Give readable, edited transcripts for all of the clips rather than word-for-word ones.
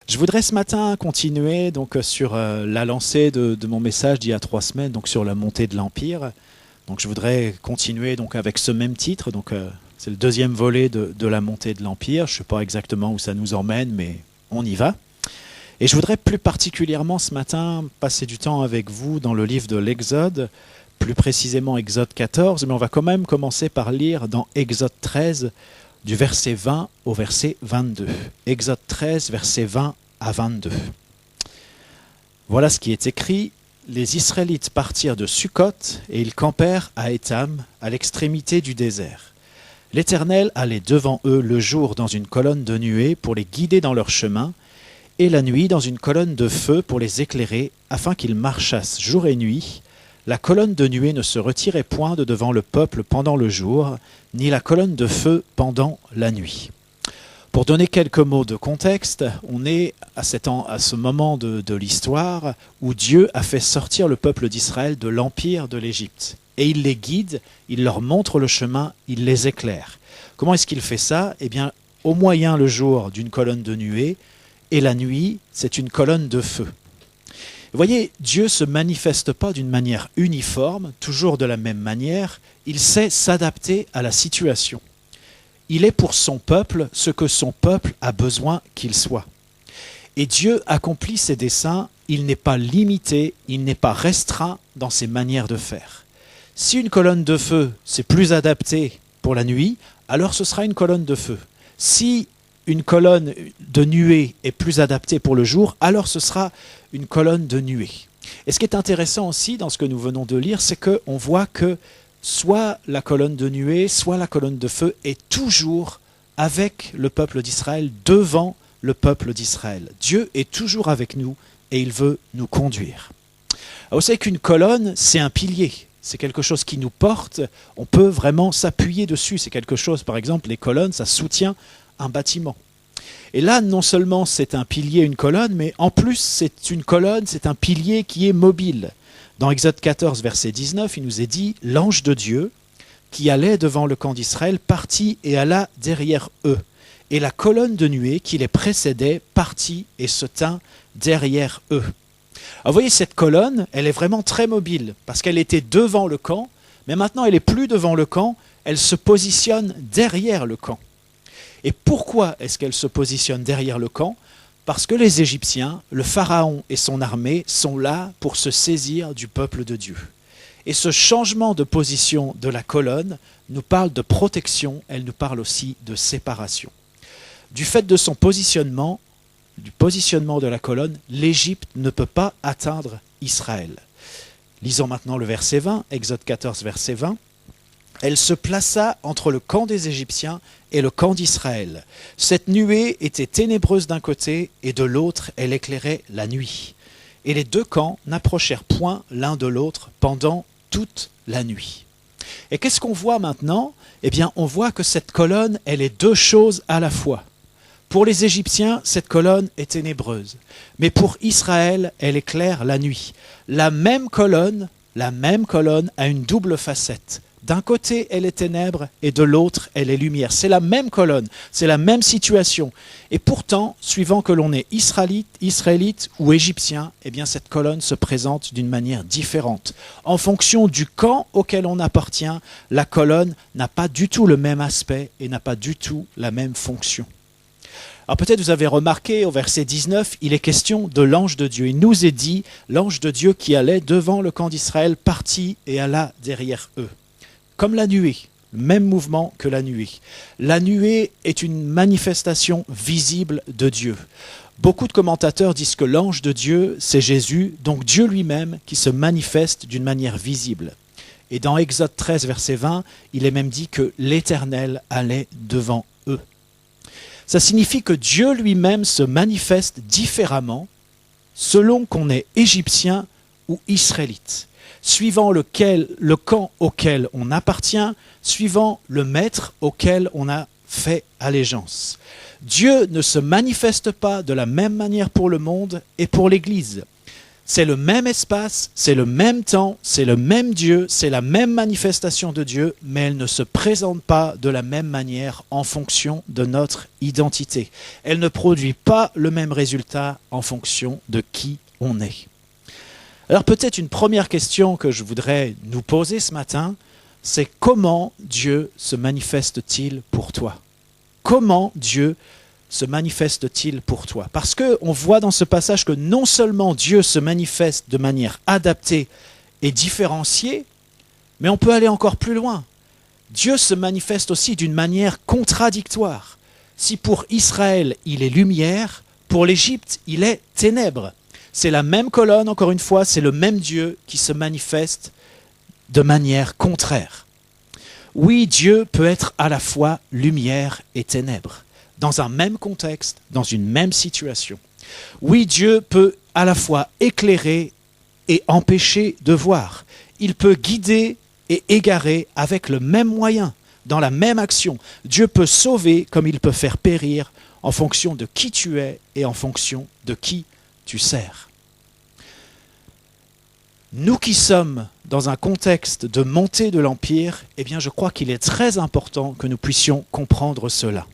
Je voudrais ce matin continuer donc sur la lancée de mon message d'il y a 3 semaines, donc sur la montée de l'Empire. Donc je voudrais continuer donc avec ce même titre. Donc c'est le deuxième volet de la montée de l'Empire. Je ne sais pas exactement où ça nous emmène, mais on y va. Et je voudrais plus particulièrement ce matin passer du temps avec vous dans le livre de l'Exode, plus précisément Exode 14, mais on va quand même commencer par lire dans Exode 13, du verset 20 au verset 22. Exode 13, verset 20 à 22. Voilà ce qui est écrit. Les Israélites partirent de Sukkot et ils campèrent à Étam, à l'extrémité du désert. L'Éternel allait devant eux le jour dans une colonne de nuée pour les guider dans leur chemin, et la nuit dans une colonne de feu pour les éclairer, afin qu'ils marchassent jour et nuit. La colonne de nuée ne se retirait point de devant le peuple pendant le jour, ni la colonne de feu pendant la nuit. Pour donner quelques mots de contexte, on est à ce moment de l'histoire où Dieu a fait sortir le peuple d'Israël de l'empire de l'Égypte. Et il les guide, il leur montre le chemin, il les éclaire. Comment est-ce qu'il fait ça ? Eh bien, au moyen le jour d'une colonne de nuée, et la nuit, c'est une colonne de feu. Vous voyez, Dieu ne se manifeste pas d'une manière uniforme, toujours de la même manière. Il sait s'adapter à la situation. Il est pour son peuple ce que son peuple a besoin qu'il soit. Et Dieu accomplit ses desseins, il n'est pas limité, il n'est pas restreint dans ses manières de faire. Si une colonne de feu, c'est plus adapté pour la nuit, alors ce sera une colonne de feu. Si une colonne de nuée est plus adaptée pour le jour, alors ce sera une colonne de nuée. Et ce qui est intéressant aussi dans ce que nous venons de lire, c'est qu'on voit que soit la colonne de nuée, soit la colonne de feu est toujours avec le peuple d'Israël, devant le peuple d'Israël. Dieu est toujours avec nous et il veut nous conduire. Alors, vous savez qu'une colonne, c'est un pilier. C'est quelque chose qui nous porte, on peut vraiment s'appuyer dessus. C'est quelque chose, par exemple, les colonnes, ça soutient un bâtiment. Et là, non seulement c'est un pilier, une colonne, mais en plus c'est une colonne, c'est un pilier qui est mobile. Dans Exode 14, verset 19, il nous est dit « L'ange de Dieu, qui allait devant le camp d'Israël, partit et alla derrière eux. Et la colonne de nuée qui les précédait partit et se tint derrière eux. » Alors vous voyez, cette colonne, elle est vraiment très mobile, parce qu'elle était devant le camp, mais maintenant elle n'est plus devant le camp, elle se positionne derrière le camp. Et pourquoi est-ce qu'elle se positionne derrière le camp ? Parce que les Égyptiens, le Pharaon et son armée sont là pour se saisir du peuple de Dieu. Et ce changement de position de la colonne nous parle de protection, elle nous parle aussi de séparation. Du fait de son positionnement, du positionnement de la colonne, l'Égypte ne peut pas atteindre Israël. Lisons maintenant le verset 20, Exode 14, verset 20. Elle se plaça entre le camp des Égyptiens et le camp d'Israël. Cette nuée était ténébreuse d'un côté et de l'autre elle éclairait la nuit. Et les deux camps n'approchèrent point l'un de l'autre pendant toute la nuit. Et qu'est-ce qu'on voit maintenant ? Eh bien, on voit que cette colonne, elle est deux choses à la fois. Pour les Égyptiens, cette colonne est ténébreuse. Mais pour Israël, elle éclaire la nuit. La même colonne a une double facette. D'un côté, elle est ténèbres et de l'autre, elle est lumière. C'est la même colonne, c'est la même situation. Et pourtant, suivant que l'on est israélite ou égyptien, eh bien cette colonne se présente d'une manière différente. En fonction du camp auquel on appartient, la colonne n'a pas du tout le même aspect et n'a pas du tout la même fonction. Alors peut-être vous avez remarqué au verset 19, il est question de l'ange de Dieu. Il nous est dit, l'ange de Dieu qui allait devant le camp d'Israël partit et alla derrière eux. Comme la nuée, le même mouvement que la nuée. La nuée est une manifestation visible de Dieu. Beaucoup de commentateurs disent que l'ange de Dieu, c'est Jésus, donc Dieu lui-même qui se manifeste d'une manière visible. Et dans Exode 13, verset 20, il est même dit que l'Éternel allait devant eux. Ça signifie que Dieu lui-même se manifeste différemment selon qu'on est égyptien ou israélite. Suivant le camp auquel on appartient, suivant le maître auquel on a fait allégeance. Dieu ne se manifeste pas de la même manière pour le monde et pour l'Église. c'est le même espace, c'est le même temps, c'est le même Dieu, c'est la même manifestation de Dieu, mais elle ne se présente pas de la même manière en fonction de notre identité. Elle ne produit pas le même résultat en fonction de qui on est. Alors peut-être une première question que je voudrais nous poser ce matin, c'est comment Dieu se manifeste-t-il pour toi ? Comment Dieu se manifeste-t-il pour toi ? Parce qu'on voit dans ce passage que non seulement Dieu se manifeste de manière adaptée et différenciée, mais on peut aller encore plus loin. Dieu se manifeste aussi d'une manière contradictoire. Si pour Israël il est lumière, pour l'Égypte il est ténèbres. C'est la même colonne, encore une fois, c'est le même Dieu qui se manifeste de manière contraire. Oui, Dieu peut être à la fois lumière et ténèbres, dans un même contexte, dans une même situation. Oui, Dieu peut à la fois éclairer et empêcher de voir. Il peut guider et égarer avec le même moyen, dans la même action. Dieu peut sauver comme il peut faire périr en fonction de qui tu es et en fonction de qui tu sers. Nous qui sommes dans un contexte de montée de l'Empire, eh bien je crois qu'il est très important que nous puissions comprendre cela.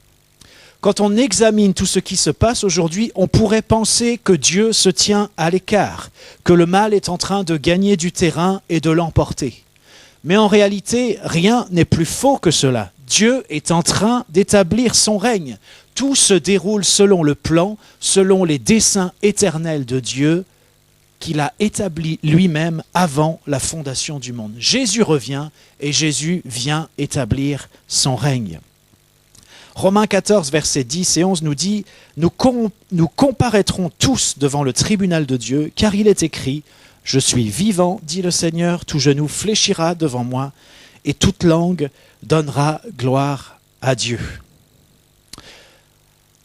Quand on examine tout ce qui se passe aujourd'hui, on pourrait penser que Dieu se tient à l'écart, que le mal est en train de gagner du terrain et de l'emporter. Mais en réalité, rien n'est plus faux que cela. Dieu est en train d'établir son règne. Tout se déroule selon le plan, selon les desseins éternels de Dieu, qu'il a établi lui-même avant la fondation du monde. Jésus revient et Jésus vient établir son règne. Romains 14, versets 10 et 11 nous dit « Nous comparaîtrons tous devant le tribunal de Dieu, car il est écrit « Je suis vivant, dit le Seigneur, tout genou fléchira devant moi, et toute langue donnera gloire à Dieu. »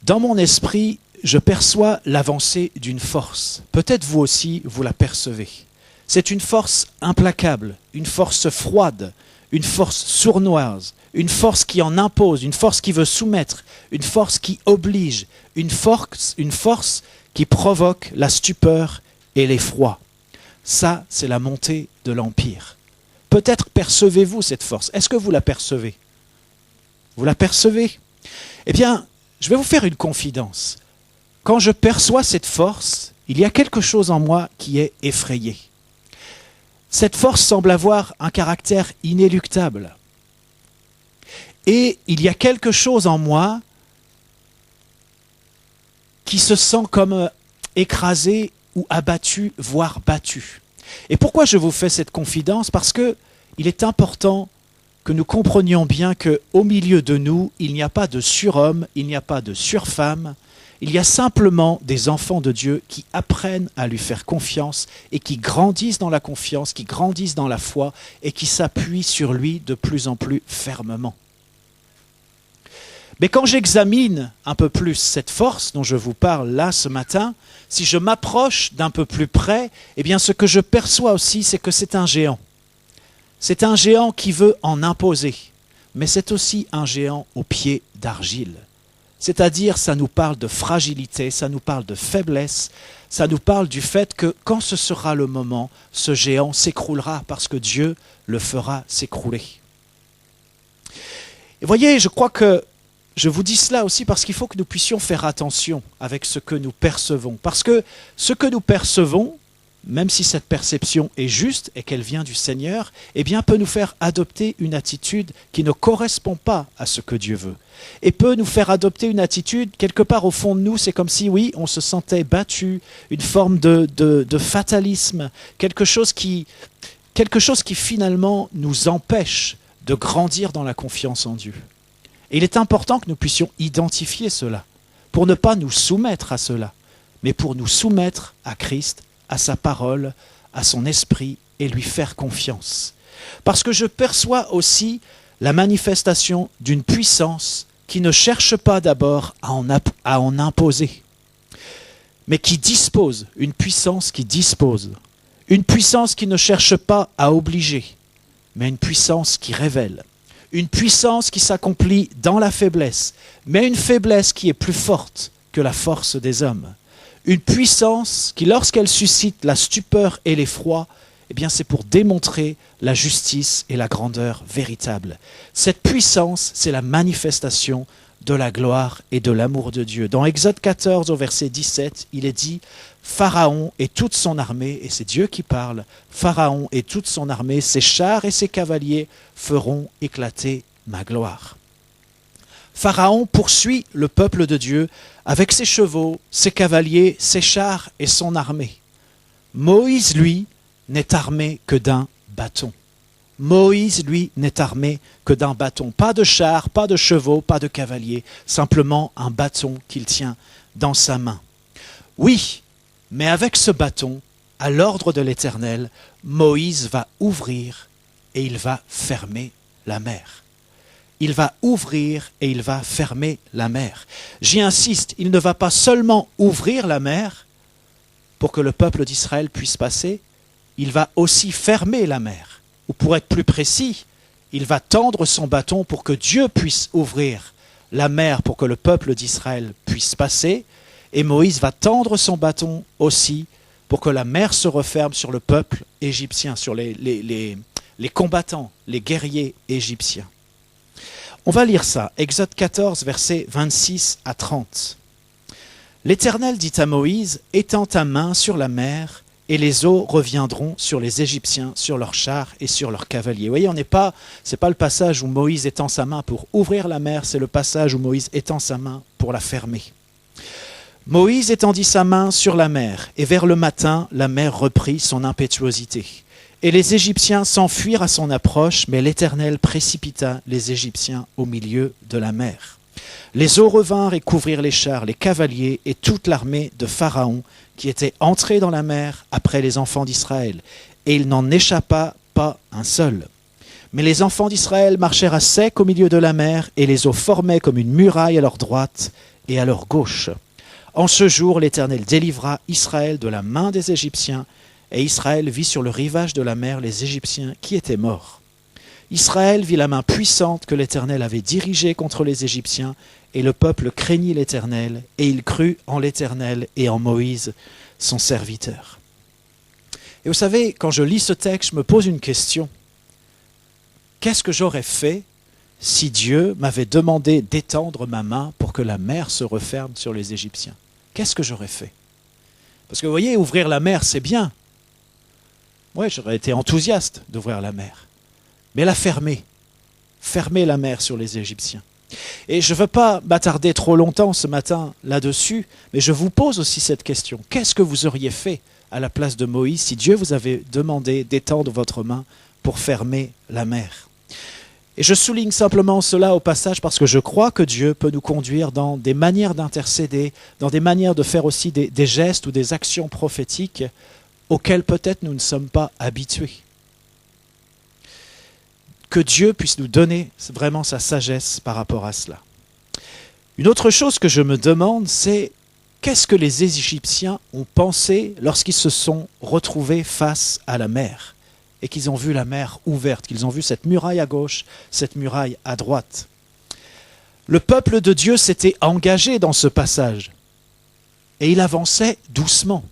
Dans mon esprit, je perçois l'avancée d'une force. Peut-être vous aussi, vous la percevez. C'est une force implacable, une force froide, une force sournoise, une force qui en impose, une force qui veut soumettre, une force qui oblige, une force qui provoque la stupeur et l'effroi. Ça, c'est la montée de l'Empire. Peut-être percevez-vous cette force. Est-ce que vous la percevez ? Vous la percevez ? Eh bien, je vais vous faire une confidence. Quand je perçois cette force, il y a quelque chose en moi qui est effrayé. Cette force semble avoir un caractère inéluctable. Et il y a quelque chose en moi qui se sent comme écrasé ou abattu, voire battu. Et pourquoi je vous fais cette confidence ? Parce qu'il est important que nous comprenions bien qu'au milieu de nous, il n'y a pas de surhomme, il n'y a pas de surfemme, il y a simplement des enfants de Dieu qui apprennent à lui faire confiance et qui grandissent dans la confiance, qui grandissent dans la foi et qui s'appuient sur lui de plus en plus fermement. Mais quand j'examine un peu plus cette force dont je vous parle là ce matin, si je m'approche d'un peu plus près, eh bien ce que je perçois aussi, c'est que c'est un géant. C'est un géant qui veut en imposer, mais c'est aussi un géant aux pieds d'argile. C'est-à-dire, ça nous parle de fragilité, ça nous parle de faiblesse, ça nous parle du fait que quand ce sera le moment, ce géant s'écroulera parce que Dieu le fera s'écrouler. Et voyez, je crois que je vous dis cela aussi parce qu'il faut que nous puissions faire attention avec ce que nous percevons. Parce que ce que nous percevons, même si cette perception est juste et qu'elle vient du Seigneur, eh bien peut nous faire adopter une attitude qui ne correspond pas à ce que Dieu veut. Et peut nous faire adopter une attitude, quelque part au fond de nous, c'est comme si, oui, on se sentait battu, une forme de fatalisme, quelque chose qui finalement nous empêche de grandir dans la confiance en Dieu. Et il est important que nous puissions identifier cela, pour ne pas nous soumettre à cela, mais pour nous soumettre à Christ, à sa parole, à son esprit et lui faire confiance. Parce que je perçois aussi la manifestation d'une puissance qui ne cherche pas d'abord à en imposer, mais qui dispose, une puissance qui dispose, une puissance qui ne cherche pas à obliger, mais une puissance qui révèle, une puissance qui s'accomplit dans la faiblesse, mais une faiblesse qui est plus forte que la force des hommes. Une puissance qui, lorsqu'elle suscite la stupeur et l'effroi, eh bien, c'est pour démontrer la justice et la grandeur véritable. Cette puissance, c'est la manifestation de la gloire et de l'amour de Dieu. Dans Exode 14, au verset 17, il est dit « Pharaon et toute son armée, et c'est Dieu qui parle, Pharaon et toute son armée, ses chars et ses cavaliers feront éclater ma gloire. » Pharaon poursuit le peuple de Dieu avec ses chevaux, ses cavaliers, ses chars et son armée. Moïse, lui, n'est armé que d'un bâton. Moïse, lui, n'est armé que d'un bâton. Pas de chars, pas de chevaux, pas de cavaliers, simplement un bâton qu'il tient dans sa main. Oui, mais avec ce bâton, à l'ordre de l'Éternel, Moïse va ouvrir et il va fermer la mer. Il va ouvrir et il va fermer la mer. J'y insiste, il ne va pas seulement ouvrir la mer pour que le peuple d'Israël puisse passer, il va aussi fermer la mer. Ou pour être plus précis, il va tendre son bâton pour que Dieu puisse ouvrir la mer pour que le peuple d'Israël puisse passer. Et Moïse va tendre son bâton aussi pour que la mer se referme sur le peuple égyptien, sur les combattants, les guerriers égyptiens. On va lire ça, Exode 14, versets 26 à 30. L'Éternel dit à Moïse, « Étends ta main sur la mer, et les eaux reviendront sur les Égyptiens, sur leurs chars et sur leurs cavaliers. » Vous voyez, c'est pas le passage où Moïse étend sa main pour ouvrir la mer, c'est le passage où Moïse étend sa main pour la fermer. Moïse étendit sa main sur la mer, et vers le matin, la mer reprit son impétuosité. Et les Égyptiens s'enfuirent à son approche, mais l'Éternel précipita les Égyptiens au milieu de la mer. Les eaux revinrent et couvrirent les chars, les cavaliers et toute l'armée de Pharaon qui était entrée dans la mer après les enfants d'Israël, et il n'en échappa pas un seul. Mais les enfants d'Israël marchèrent à sec au milieu de la mer, et les eaux formaient comme une muraille à leur droite et à leur gauche. En ce jour, l'Éternel délivra Israël de la main des Égyptiens, et Israël vit sur le rivage de la mer les Égyptiens qui étaient morts. Israël vit la main puissante que l'Éternel avait dirigée contre les Égyptiens, et le peuple craignit l'Éternel, et il crut en l'Éternel et en Moïse, son serviteur. Et vous savez, quand je lis ce texte, je me pose une question. Qu'est-ce que j'aurais fait si Dieu m'avait demandé d'étendre ma main pour que la mer se referme sur les Égyptiens? Qu'est-ce que j'aurais fait? Parce que vous voyez, ouvrir la mer, c'est bien. Ouais, j'aurais été enthousiaste d'ouvrir la mer. Mais la fermer la mer sur les Égyptiens. Et je ne veux pas m'attarder trop longtemps ce matin là-dessus, mais je vous pose aussi cette question. Qu'est-ce que vous auriez fait à la place de Moïse si Dieu vous avait demandé d'étendre votre main pour fermer la mer? Et je souligne simplement cela au passage parce que je crois que Dieu peut nous conduire dans des manières d'intercéder, dans des manières de faire aussi des gestes ou des actions prophétiques auxquelles peut-être nous ne sommes pas habitués. Que Dieu puisse nous donner vraiment sa sagesse par rapport à cela. Une autre chose que je me demande, c'est qu'est-ce que les Égyptiens ont pensé lorsqu'ils se sont retrouvés face à la mer et qu'ils ont vu la mer ouverte, qu'ils ont vu cette muraille à gauche, cette muraille à droite. Le peuple de Dieu s'était engagé dans ce passage et il avançait doucement.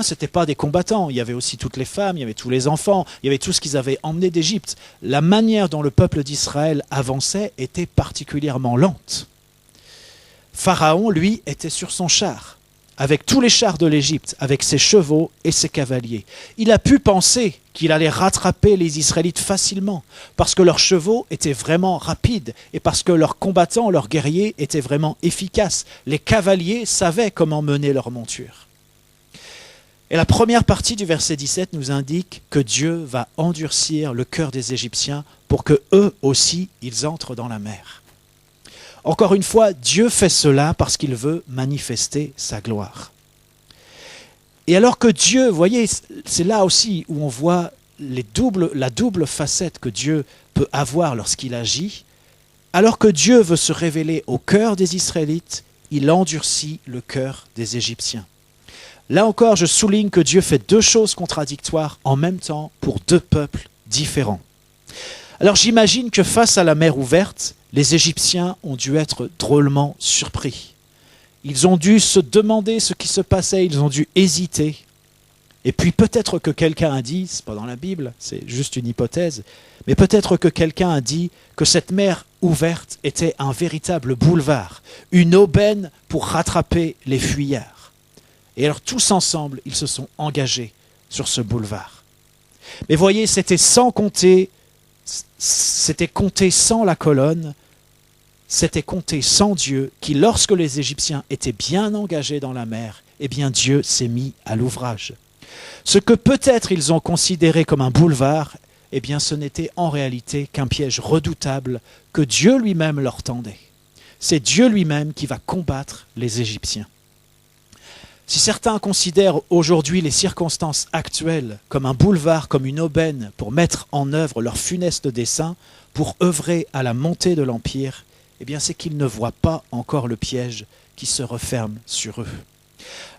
Ce n'étaient pas des combattants, il y avait aussi toutes les femmes, il y avait tous les enfants, il y avait tout ce qu'ils avaient emmené d'Égypte. La manière dont le peuple d'Israël avançait était particulièrement lente. Pharaon, lui, était sur son char, avec tous les chars de l'Égypte, avec ses chevaux et ses cavaliers. Il a pu penser qu'il allait rattraper les Israélites facilement, parce que leurs chevaux étaient vraiment rapides, et parce que leurs combattants, leurs guerriers étaient vraiment efficaces. Les cavaliers savaient comment mener leur monture. Et la première partie du verset 17 nous indique que Dieu va endurcir le cœur des Égyptiens pour que eux aussi, ils entrent dans la mer. Encore une fois, Dieu fait cela parce qu'il veut manifester sa gloire. Et alors que Dieu, vous voyez, c'est là aussi où on voit la double facette que Dieu peut avoir lorsqu'il agit. Alors que Dieu veut se révéler au cœur des Israélites, il endurcit le cœur des Égyptiens. Là encore, je souligne que Dieu fait deux choses contradictoires en même temps pour deux peuples différents. Alors j'imagine que face à la mer ouverte, les Égyptiens ont dû être drôlement surpris. Ils ont dû se demander ce qui se passait, ils ont dû hésiter. Et puis peut-être que quelqu'un a dit, c'est pas dans la Bible, c'est juste une hypothèse, mais peut-être que quelqu'un a dit que cette mer ouverte était un véritable boulevard, une aubaine pour rattraper les fuyards. Et alors tous ensemble, ils se sont engagés sur ce boulevard. Mais voyez, c'était compté sans la colonne, c'était compté sans Dieu, qui lorsque les Égyptiens étaient bien engagés dans la mer, eh bien Dieu s'est mis à l'ouvrage. Ce que peut-être ils ont considéré comme un boulevard, eh bien ce n'était en réalité qu'un piège redoutable que Dieu lui-même leur tendait. C'est Dieu lui-même qui va combattre les Égyptiens. Si certains considèrent aujourd'hui les circonstances actuelles comme un boulevard, comme une aubaine pour mettre en œuvre leur funeste dessein, pour œuvrer à la montée de l'Empire, eh bien c'est qu'ils ne voient pas encore le piège qui se referme sur eux.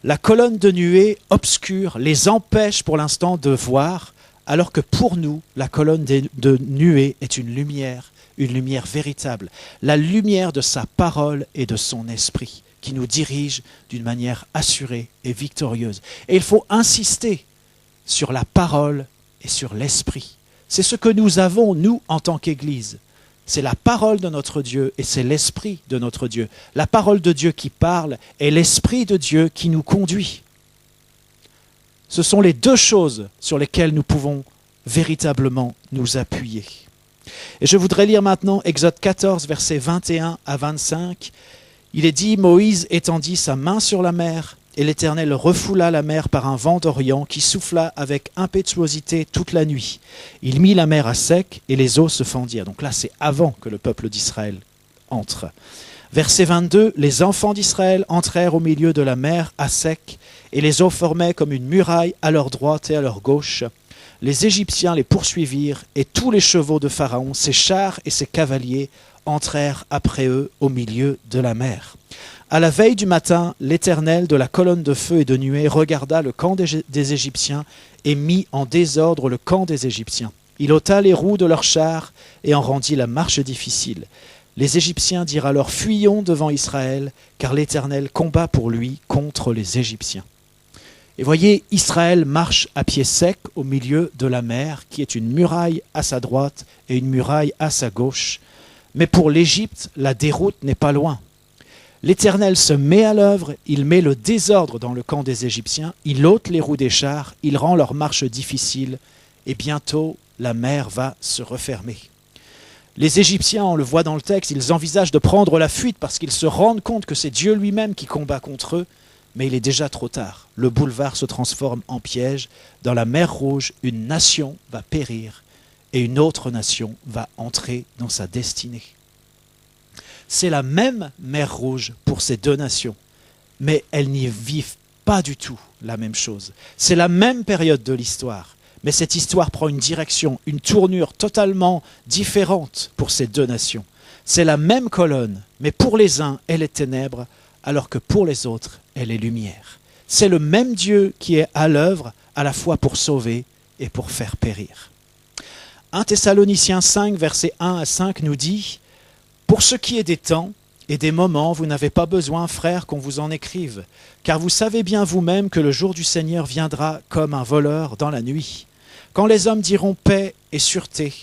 La colonne de nuée obscure les empêche pour l'instant de voir, alors que pour nous, la colonne de nuée est une lumière véritable, la lumière de sa parole et de son esprit, qui nous dirige d'une manière assurée et victorieuse. Et il faut insister sur la parole et sur l'esprit. C'est ce que nous avons, nous, en tant qu'Église. C'est la parole de notre Dieu et c'est l'esprit de notre Dieu. La parole de Dieu qui parle et l'esprit de Dieu qui nous conduit. Ce sont les deux choses sur lesquelles nous pouvons véritablement nous appuyer. Et je voudrais lire maintenant Exode 14, versets 21 à 25. Il est dit, Moïse étendit sa main sur la mer, et l'Éternel refoula la mer par un vent d'Orient qui souffla avec impétuosité toute la nuit. Il mit la mer à sec, et les eaux se fendirent. Donc là, c'est avant que le peuple d'Israël entre. Verset 22, les enfants d'Israël entrèrent au milieu de la mer à sec, et les eaux formaient comme une muraille à leur droite et à leur gauche. Les Égyptiens les poursuivirent, et tous les chevaux de Pharaon, ses chars et ses cavaliers, entrèrent après eux au milieu de la mer. À la veille du matin, l'Éternel de la colonne de feu et de nuée regarda le camp des Égyptiens et mit en désordre le camp des Égyptiens. Il ôta les roues de leurs chars et en rendit la marche difficile. Les Égyptiens dirent alors « Fuyons devant Israël, car l'Éternel combat pour lui contre les Égyptiens. » Et voyez, Israël marche à pied sec au milieu de la mer, qui est une muraille à sa droite et une muraille à sa gauche. Mais pour l'Égypte, la déroute n'est pas loin. L'Éternel se met à l'œuvre, il met le désordre dans le camp des Égyptiens, il ôte les roues des chars, il rend leur marche difficile, et bientôt la mer va se refermer. Les Égyptiens, on le voit dans le texte, ils envisagent de prendre la fuite parce qu'ils se rendent compte que c'est Dieu lui-même qui combat contre eux, mais il est déjà trop tard. Le boulevard se transforme en piège. Dans la mer Rouge, une nation va périr et une autre nation va entrer dans sa destinée. C'est la même mer Rouge pour ces deux nations, mais elles n'y vivent pas du tout la même chose. C'est la même période de l'histoire, mais cette histoire prend une direction, une tournure totalement différente pour ces deux nations. C'est la même colonne, mais pour les uns, elle est ténèbres, alors que pour les autres, elle est lumière. C'est le même Dieu qui est à l'œuvre, à la fois pour sauver et pour faire périr. 1 Thessaloniciens 5, versets 1 à 5 nous dit « Pour ce qui est des temps et des moments, vous n'avez pas besoin, frères, qu'on vous en écrive, car vous savez bien vous-même que le jour du Seigneur viendra comme un voleur dans la nuit. Quand les hommes diront paix et sûreté,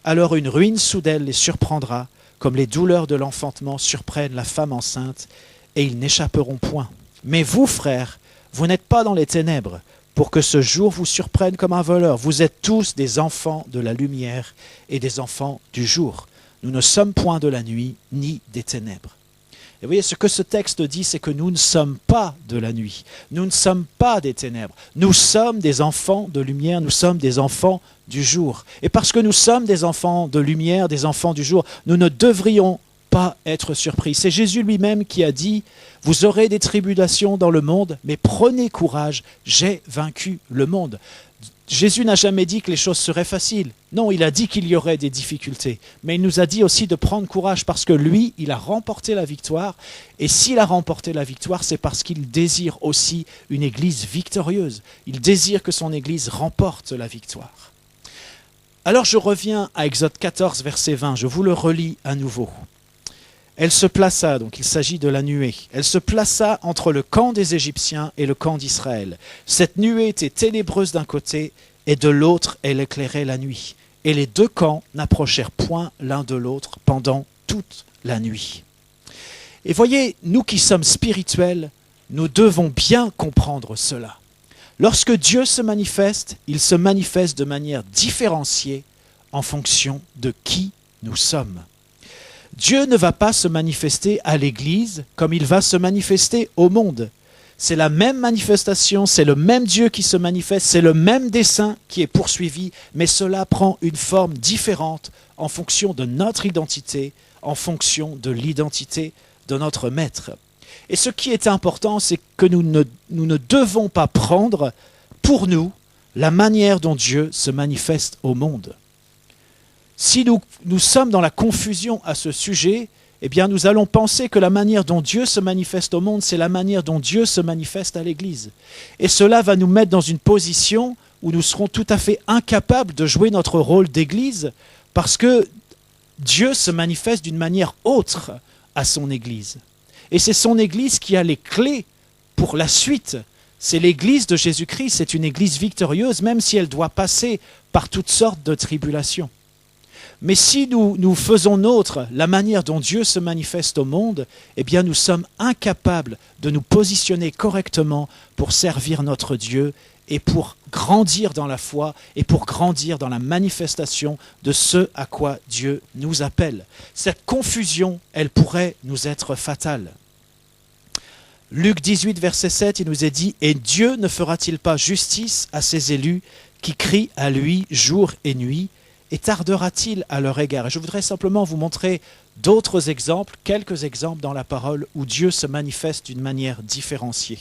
alors une ruine soudaine les surprendra, comme les douleurs de l'enfantement surprennent la femme enceinte, et ils n'échapperont point. Mais vous, frères, vous n'êtes pas dans les ténèbres, pour que ce jour vous surprenne comme un voleur. Vous êtes tous des enfants de la lumière et des enfants du jour. Nous ne sommes point de la nuit, ni des ténèbres. » Et vous voyez, ce que ce texte dit, c'est que nous ne sommes pas de la nuit. Nous ne sommes pas des ténèbres. Nous sommes des enfants de lumière, nous sommes des enfants du jour. Et parce que nous sommes des enfants de lumière, des enfants du jour, nous ne devrions pas être surpris. C'est Jésus lui-même qui a dit « Vous aurez des tribulations dans le monde, mais prenez courage, j'ai vaincu le monde. » Jésus n'a jamais dit que les choses seraient faciles. Non, il a dit qu'il y aurait des difficultés. Mais il nous a dit aussi de prendre courage parce que lui, il a remporté la victoire. Et s'il a remporté la victoire, c'est parce qu'il désire aussi une église victorieuse. Il désire que son église remporte la victoire. Alors je reviens à Exode 14, verset 20. Je vous le relis à nouveau. Elle se plaça, donc il s'agit de la nuée, elle se plaça entre le camp des Égyptiens et le camp d'Israël. Cette nuée était ténébreuse d'un côté et de l'autre elle éclairait la nuit. Et les deux camps n'approchèrent point l'un de l'autre pendant toute la nuit. Et voyez, nous qui sommes spirituels, nous devons bien comprendre cela. Lorsque Dieu se manifeste, il se manifeste de manière différenciée en fonction de qui nous sommes. Dieu ne va pas se manifester à l'Église comme il va se manifester au monde. C'est la même manifestation, c'est le même Dieu qui se manifeste, c'est le même dessein qui est poursuivi, mais cela prend une forme différente en fonction de notre identité, en fonction de l'identité de notre Maître. Et ce qui est important, c'est que nous ne devons pas prendre pour nous la manière dont Dieu se manifeste au monde. Si nous sommes dans la confusion à ce sujet, eh bien nous allons penser que la manière dont Dieu se manifeste au monde, c'est la manière dont Dieu se manifeste à l'Église. Et cela va nous mettre dans une position où nous serons tout à fait incapables de jouer notre rôle d'Église parce que Dieu se manifeste d'une manière autre à son Église. Et c'est son Église qui a les clés pour la suite. C'est l'Église de Jésus-Christ, c'est une Église victorieuse, même si elle doit passer par toutes sortes de tribulations. Mais si nous faisons nôtre la manière dont Dieu se manifeste au monde, eh bien nous sommes incapables de nous positionner correctement pour servir notre Dieu et pour grandir dans la foi et pour grandir dans la manifestation de ce à quoi Dieu nous appelle. Cette confusion, elle pourrait nous être fatale. Luc 18, verset 7, il nous est dit « Et Dieu ne fera-t-il pas justice à ses élus qui crient à lui jour et nuit ? Et tardera-t-il à leur égard ?» Et je voudrais simplement vous montrer d'autres exemples, quelques exemples dans la parole où Dieu se manifeste d'une manière différenciée.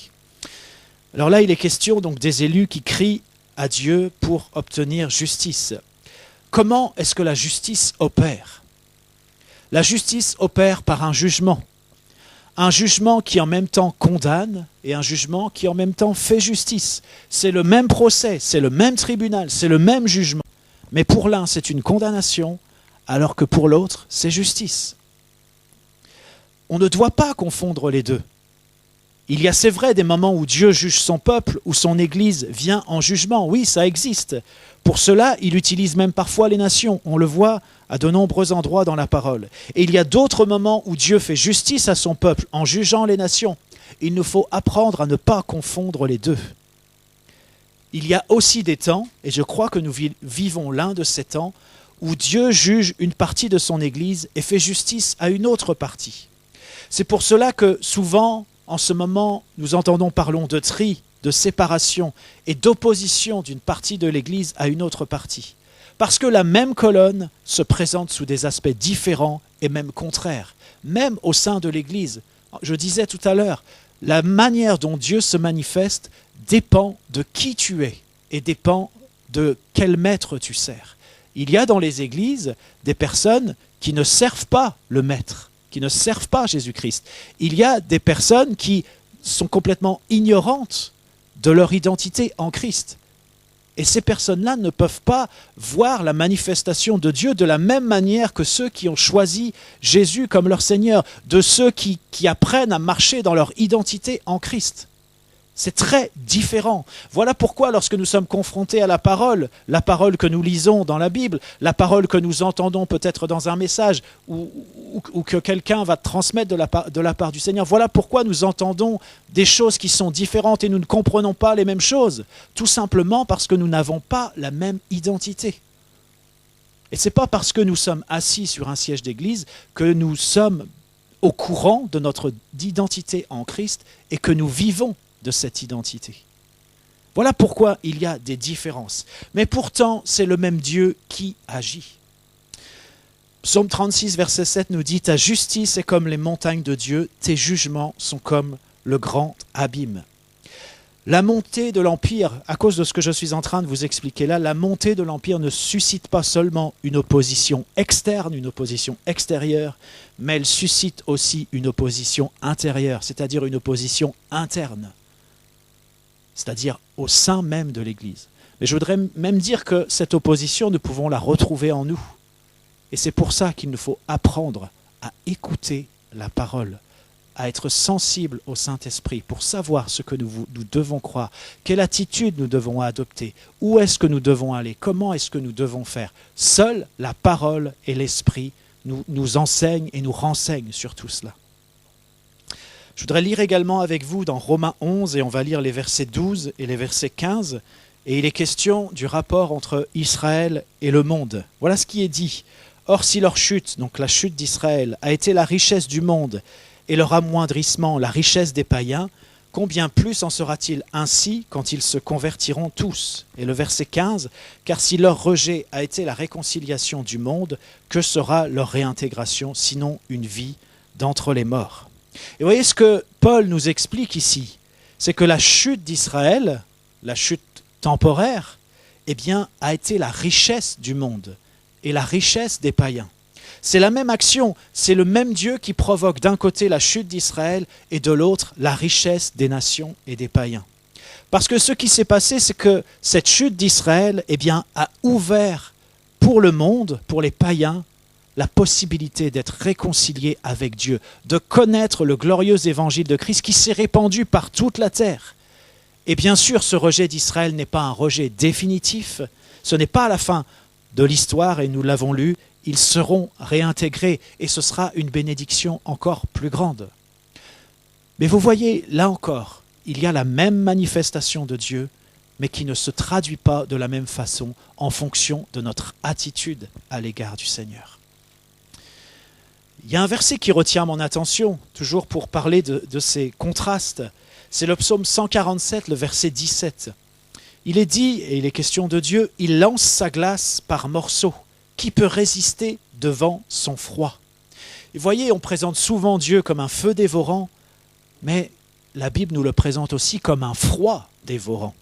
Alors là, il est question donc des élus qui crient à Dieu pour obtenir justice. Comment est-ce que la justice opère ? La justice opère par un jugement qui en même temps condamne et un jugement qui en même temps fait justice. C'est le même procès, c'est le même tribunal, c'est le même jugement. Mais pour l'un, c'est une condamnation, alors que pour l'autre, c'est justice. On ne doit pas confondre les deux. Il y a, c'est vrai, des moments où Dieu juge son peuple, où son Église vient en jugement. Oui, ça existe. Pour cela, il utilise même parfois les nations. On le voit à de nombreux endroits dans la parole. Et il y a d'autres moments où Dieu fait justice à son peuple en jugeant les nations. Il nous faut apprendre à ne pas confondre les deux. Il y a aussi des temps, et je crois que nous vivons l'un de ces temps, où Dieu juge une partie de son Église et fait justice à une autre partie. C'est pour cela que souvent, en ce moment, nous entendons parler de tri, de séparation et d'opposition d'une partie de l'Église à une autre partie. Parce que la même colonne se présente sous des aspects différents et même contraires, même au sein de l'Église. Je disais tout à l'heure, la manière dont Dieu se manifeste dépend de qui tu es et dépend de quel maître tu sers. Il y a dans les églises des personnes qui ne servent pas le maître, qui ne servent pas Jésus-Christ. Il y a des personnes qui sont complètement ignorantes de leur identité en Christ. Et ces personnes-là ne peuvent pas voir la manifestation de Dieu de la même manière que ceux qui ont choisi Jésus comme leur Seigneur, de ceux qui apprennent à marcher dans leur identité en Christ. C'est très différent. Voilà pourquoi lorsque nous sommes confrontés à la parole que nous lisons dans la Bible, la parole que nous entendons peut-être dans un message ou que quelqu'un va transmettre de la part du Seigneur, voilà pourquoi nous entendons des choses qui sont différentes et nous ne comprenons pas les mêmes choses. Tout simplement parce que nous n'avons pas la même identité. Et ce n'est pas parce que nous sommes assis sur un siège d'église que nous sommes au courant de notre identité en Christ et que nous vivons de cette identité. Voilà pourquoi il y a des différences. Mais pourtant, c'est le même Dieu qui agit. Psaume 36, verset 7 nous dit « Ta justice est comme les montagnes de Dieu, tes jugements sont comme le grand abîme. » La montée de l'Empire, à cause de ce que je suis en train de vous expliquer là, la montée de l'Empire ne suscite pas seulement une opposition externe, une opposition extérieure, mais elle suscite aussi une opposition intérieure, c'est-à-dire une opposition interne, c'est-à-dire au sein même de l'Église. Mais je voudrais même dire que cette opposition, nous pouvons la retrouver en nous. Et c'est pour ça qu'il nous faut apprendre à écouter la parole, à être sensible au Saint-Esprit pour savoir ce que nous devons croire, quelle attitude nous devons adopter, où est-ce que nous devons aller, comment est-ce que nous devons faire. Seule la parole et l'Esprit nous enseignent et nous renseignent sur tout cela. Je voudrais lire également avec vous dans Romains 11, et on va lire les versets 12 et les versets 15, et il est question du rapport entre Israël et le monde. Voilà ce qui est dit. « Or, si leur chute, donc la chute d'Israël, a été la richesse du monde, et leur amoindrissement, la richesse des païens, combien plus en sera-t-il ainsi quand ils se convertiront tous ?» Et le verset 15, « Car si leur rejet a été la réconciliation du monde, que sera leur réintégration, sinon une vie d'entre les morts ?» Et vous voyez ce que Paul nous explique ici, c'est que la chute d'Israël, la chute temporaire, eh bien, a été la richesse du monde et la richesse des païens. C'est la même action, c'est le même Dieu qui provoque d'un côté la chute d'Israël et de l'autre la richesse des nations et des païens. Parce que ce qui s'est passé, c'est que cette chute d'Israël eh bien, a ouvert pour le monde, pour les païens, la possibilité d'être réconciliés avec Dieu, de connaître le glorieux évangile de Christ qui s'est répandu par toute la terre. Et bien sûr, ce rejet d'Israël n'est pas un rejet définitif, ce n'est pas à la fin de l'histoire, et nous l'avons lu, ils seront réintégrés et ce sera une bénédiction encore plus grande. Mais vous voyez, là encore, il y a la même manifestation de Dieu, mais qui ne se traduit pas de la même façon en fonction de notre attitude à l'égard du Seigneur. Il y a un verset qui retient mon attention, toujours pour parler de ces contrastes. C'est le psaume 147, le verset 17. Il est dit, et il est question de Dieu, « Il lance sa glace par morceaux. Qui peut résister devant son froid ?» Et vous voyez, on présente souvent Dieu comme un feu dévorant, mais la Bible nous le présente aussi comme un froid dévorant.